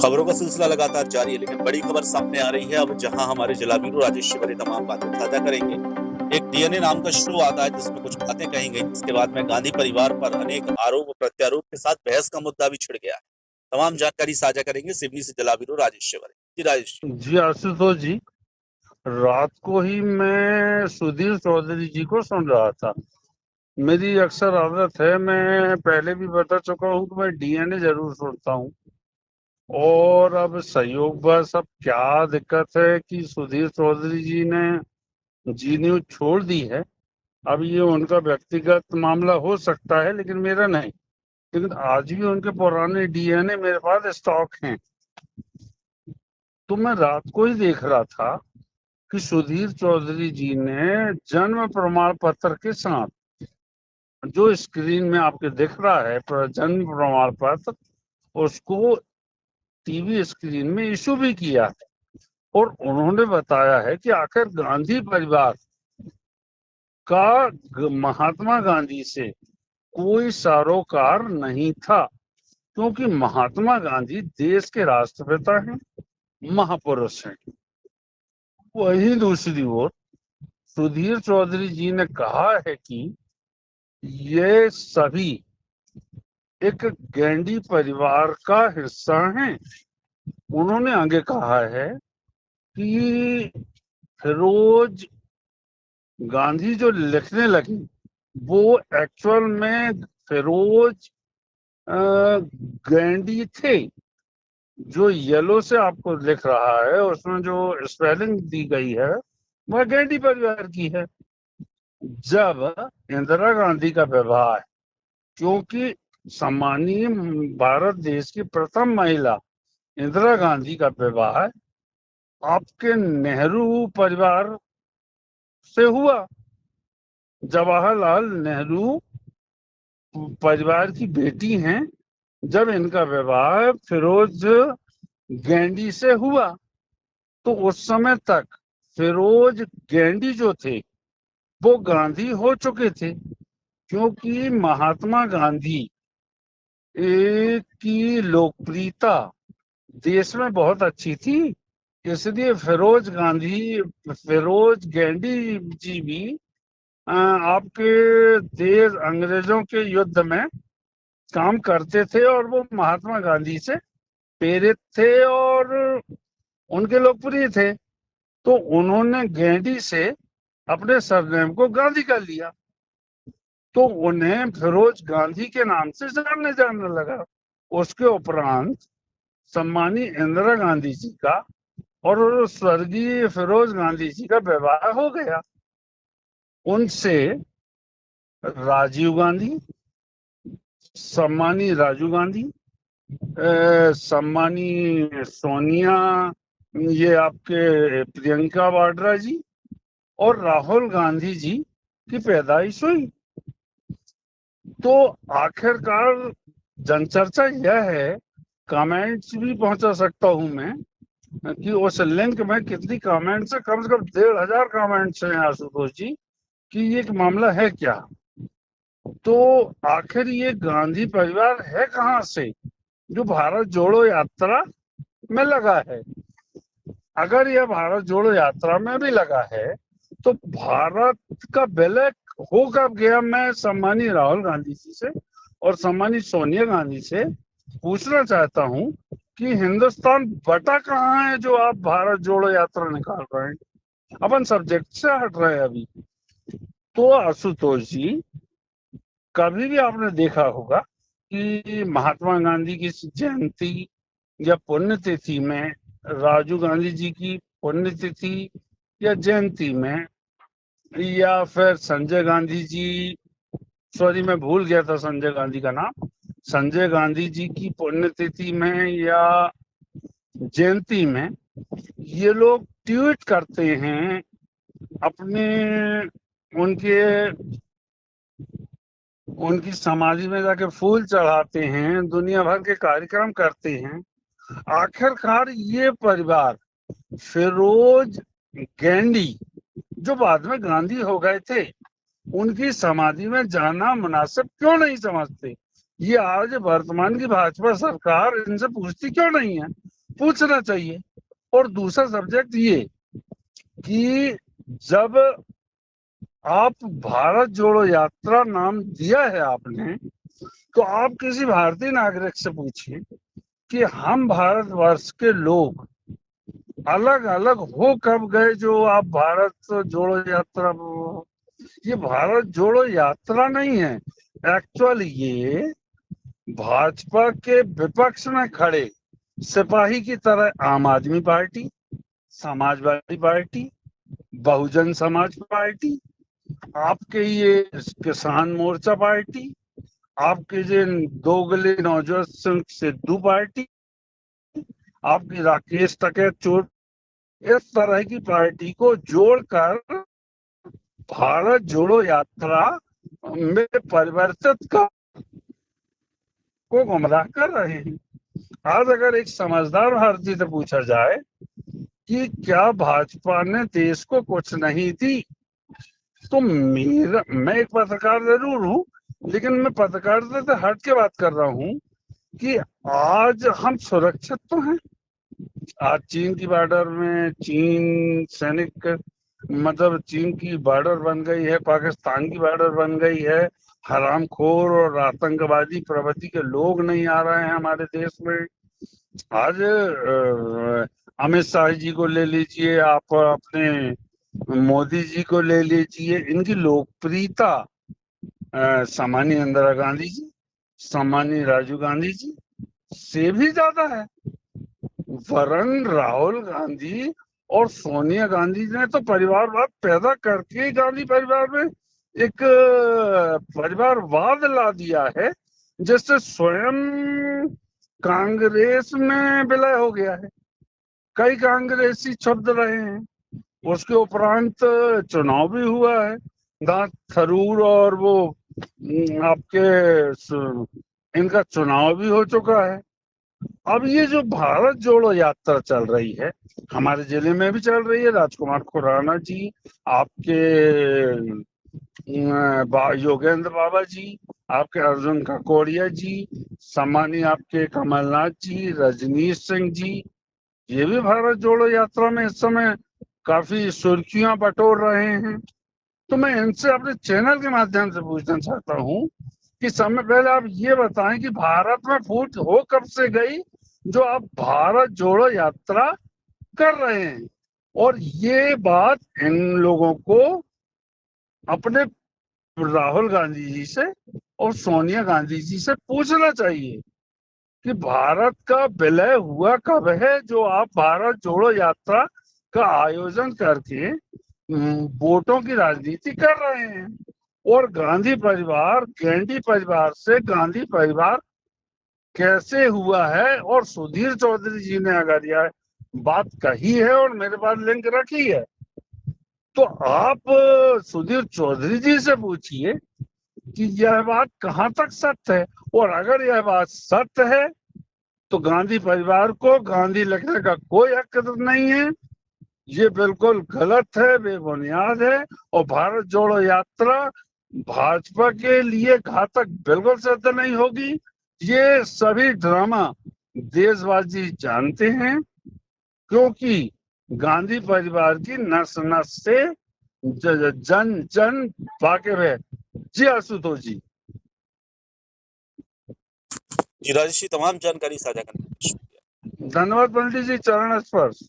खबरों का सिलसिला लगातार जारी है, लेकिन बड़ी खबर सामने आ रही है अब, जहां हमारे जिलावीरू राजेश शिवरे तमाम बातें साझा करेंगे। एक डीएनए नाम का शो आता है जिसमें कुछ बातें कही गई, जिसके बाद में गांधी परिवार पर अनेक आरोप और प्रत्यारोप के साथ बहस का मुद्दा भी छिड़ गया है। तमाम जानकारी साझा करेंगे सिवनी से जिलावीरू राजेश शिवरे जी। राजेश जी आशुतोष जी, रात को ही मैं सुधीर चौधरी जी को सुन रहा था। मेरी अक्सर आदत है, मैं पहले भी बता चुका हूँ कि मैं डीएनए जरूर सुनता हूँ। और अब संयोगवश अब क्या दिक्कत है कि सुधीर चौधरी जी ने जी न्यूज छोड़ दी है। अब ये उनका व्यक्तिगत मामला हो सकता है, लेकिन मेरा नहीं। लेकिन आज भी उनके पुराने डीएनए मेरे पास स्टॉक हैं। तो मैं रात को ही देख रहा था कि सुधीर चौधरी जी ने जन्म प्रमाण पत्र के साथ, जो स्क्रीन में आपके दिख रहा है जन्म प्रमाण पत्र, उसको टीवी स्क्रीन में इशू भी किया है। और उन्होंने बताया है कि आखिर गांधी परिवार का महात्मा गांधी से कोई सरोकार नहीं था, क्योंकि महात्मा गांधी देश के राष्ट्रपिता हैं, महापुरुष हैं। वहीं दूसरी ओर सुधीर चौधरी जी ने कहा है कि ये सभी एक गैंडी परिवार का हिस्सा हैं। उन्होंने आगे कहा है कि फिरोज गांधी जो लिखने लगी वो एक्चुअल में फिरोज गैंडी थे। जो येलो से आपको लिख रहा है उसमें जो स्पेलिंग दी गई है वह गैंडी परिवार की है। जब इंदिरा गांधी का विवाह, क्योंकि सम्मानीय भारत देश की प्रथम महिला इंदिरा गांधी का विवाह आपके नेहरू परिवार से हुआ। जवाहरलाल नेहरू परिवार की बेटी हैं। जब इनका विवाह फिरोज गैंडी से हुआ तो उस समय तक फिरोज गैंडी जो थे वो गांधी हो चुके थे, क्योंकि महात्मा गांधी की लोकप्रियता देश में बहुत अच्छी थी। इसलिए फिरोज गैंडी जी भी आपके देश अंग्रेजों के युद्ध में काम करते थे और वो महात्मा गांधी से प्रेरित थे और उनके लोकप्रिय थे। तो उन्होंने गैंडी से अपने सरनेम को गांधी कर लिया, तो उन्हें फिरोज गांधी के नाम से जाने लगा। उसके उपरांत सम्मानीय इंदिरा गांधी जी का और स्वर्गीय फिरोज गांधी जी का विवाह हो गया। उनसे राजीव गांधी, सम्मानीय राजीव गांधी, सम्मानीय सोनिया, ये आपके प्रियंका वाड्रा जी और राहुल गांधी जी की पैदाइश हुई। तो आखिरकार जनचर्चा यह है, कमेंट्स भी पहुंचा सकता हूं मैं कि उस लिंक में कितनी कमेंट्स है, कम से कम 1500 कमेंट्स हैं आशुतोष जी, कि ये मामला है क्या। तो आखिर ये गांधी परिवार है कहां से जो भारत जोड़ो यात्रा में लगा है। अगर यह भारत जोड़ो यात्रा में भी लगा है तो भारत का विलय हो कब गया। मैं सम्मानीय राहुल गांधी जी से और सम्मानीय सोनिया गांधी से पूछना चाहता हूं कि हिंदुस्तान बटा कहाँ है जो आप भारत जोड़ो यात्रा निकाल रहे हैं। अपन सब्जेक्ट से हट रहे हैं अभी। तो आशुतोष जी, कभी भी आपने देखा होगा कि महात्मा गांधी की जयंती या पुण्यतिथि में, राजीव गांधी जी की पुण्यतिथि या जयंती में, या फिर संजय गांधी जी, सॉरी मैं भूल गया था संजय गांधी का नाम, संजय गांधी जी की पुण्यतिथि में या जयंती में ये लोग ट्वीट करते हैं, अपने उनकी समाधि में जाके फूल चढ़ाते हैं, दुनिया भर के कार्यक्रम करते हैं। आखिरकार ये परिवार फिरोज गैंडी जो बाद में गांधी हो गए थे, उनकी समाधि में जाना मुनासिब क्यों नहीं समझते। ये आज वर्तमान की भाजपा सरकार इनसे पूछती क्यों नहीं है? पूछना चाहिए। और दूसरा सब्जेक्ट ये कि जब आप भारत जोड़ो यात्रा नाम दिया है आपने, तो आप किसी भारतीय नागरिक से पूछिए कि हम भारतवर्ष के लोग अलग अलग हो कब गए जो आप भारत जोड़ो यात्रा। ये भारत जोड़ो यात्रा नहीं है, एक्चुअल ये भाजपा के विपक्ष में खड़े सिपाही की तरह आम आदमी party, Samajwadi party, Bahujan Samaj party, आपके ये किसान मोर्चा पार्टी, आपके जो दोगले नौजवान संघ सिद्धू पार्टी, आपकी राकेश टकैत चोर, इस तरह की पार्टी को जोड़कर भारत जोड़ो यात्रा में परिवर्तित कर को गुमराह कर रहे हैं। आज अगर एक समझदार भारतीय से पूछा जाए कि क्या भाजपा ने देश को कुछ नहीं दी, तो मैं एक पत्रकार जरूर हूं, लेकिन मैं पत्रकारिता से हट के बात कर रहा हूं कि आज हम सुरक्षित तो हैं। आज चीन की बॉर्डर में चीन सैनिक, मतलब चीन की बॉर्डर बन गई है, पाकिस्तान की बॉर्डर बन गई है, हरामखोर और आतंकवादी प्रवृत्ति के लोग नहीं आ रहे हैं हमारे देश में। आज अमित शाह जी को ले लीजिए, आप अपने मोदी जी को ले लीजिए, इनकी लोकप्रियता सामान्य इंदिरा गांधी जी, सामान्य राजीव गांधी जी से भी ज्यादा है। वरन राहुल गांधी और सोनिया गांधी ने तो परिवारवाद पैदा करके गांधी परिवार में एक परिवारवाद ला दिया है, जिससे स्वयं कांग्रेस में विलय हो गया है। कई कांग्रेसी छुप रहे हैं। उसके उपरांत चुनाव भी हुआ है, दांत थरूर और वो आपके इनका चुनाव भी हो चुका है। अब ये जो भारत जोड़ो यात्रा चल रही है, हमारे जिले में भी चल रही है। राजकुमार खुराना जी, आपके योगेंद्र बाबा जी, आपके अर्जुन ककोड़िया जी, सम्मानीय आपके कमलनाथ जी, रजनीश सिंह जी, ये भी भारत जोड़ो यात्रा में इस समय काफी सुर्खियां बटोर रहे हैं। तो मैं इनसे अपने चैनल के माध्यम से पूछना चाहता हूँ कि समय पहले आप ये बताएं कि भारत में फूट हो कब से गई जो आप भारत जोड़ो यात्रा कर रहे हैं। और ये बात इन लोगों को अपने राहुल गांधी जी से और सोनिया गांधी जी से पूछना चाहिए कि भारत का विलय हुआ कब है जो आप भारत जोड़ो यात्रा का आयोजन करके वोटों की राजनीति कर रहे हैं। और गांधी परिवार, गैंडी परिवार से गांधी परिवार कैसे हुआ है, और सुधीर चौधरी जी ने अगर यह बात कही है और मेरे पास लिंक रखी है, तो आप सुधीर चौधरी जी से पूछिए कि यह बात कहाँ तक सत्य है। और अगर यह बात सत्य है तो गांधी परिवार को गांधी लिखने का कोई हक नहीं है। ये बिल्कुल गलत है, बेबुनियाद है। और भारत जोड़ो यात्रा भाजपा के लिए घातक बिल्कुल सिद्ध नहीं होगी। ये सभी ड्रामा देशवासी जानते हैं, क्योंकि गांधी परिवार की नस नस से जन जन वाकिफ है। जी आशुतोष जी। जी राजेश जी, तमाम जानकारी साझा करने के लिए शुक्रिया। धन्यवाद पंडित जी, चरण स्पर्श।